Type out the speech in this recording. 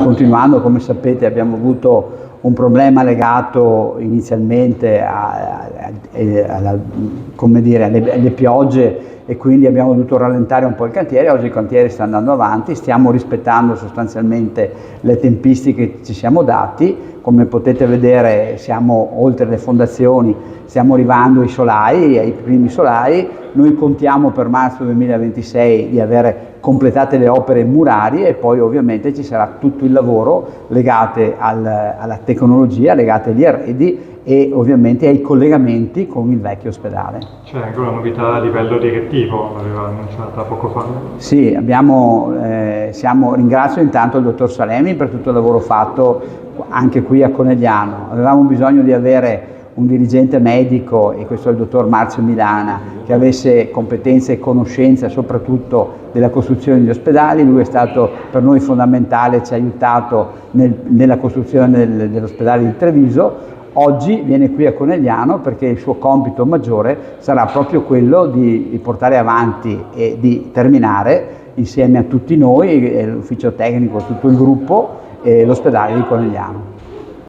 continuando. Come sapete abbiamo avuto un problema legato inizialmente alle piogge e quindi abbiamo dovuto rallentare un po' il cantiere. Oggi il cantiere sta andando avanti, stiamo rispettando sostanzialmente le tempistiche che ci siamo dati. Come potete vedere siamo oltre le fondazioni, stiamo arrivando ai primi solai. Noi contiamo per marzo 2026 di avere completate le opere murarie e poi ovviamente ci sarà tutto il lavoro legato alla tecnologia, legato agli arredi e ovviamente ai collegamenti con il vecchio ospedale. C'è anche una novità a livello direttivo, l'aveva annunciata poco fa. Sì, ringrazio intanto il dottor Salemi per tutto il lavoro fatto anche qui a Conegliano. Avevamo bisogno di avere un dirigente medico, e questo è il dottor Marzio Milana, che avesse competenze e conoscenza soprattutto della costruzione degli ospedali. Lui è stato per noi fondamentale, ci ha aiutato nella costruzione dell'ospedale di Treviso. Oggi viene qui a Conegliano perché il suo compito maggiore sarà proprio quello di portare avanti e di terminare insieme a tutti noi, l'ufficio tecnico, tutto il gruppo, l'ospedale di Conegliano.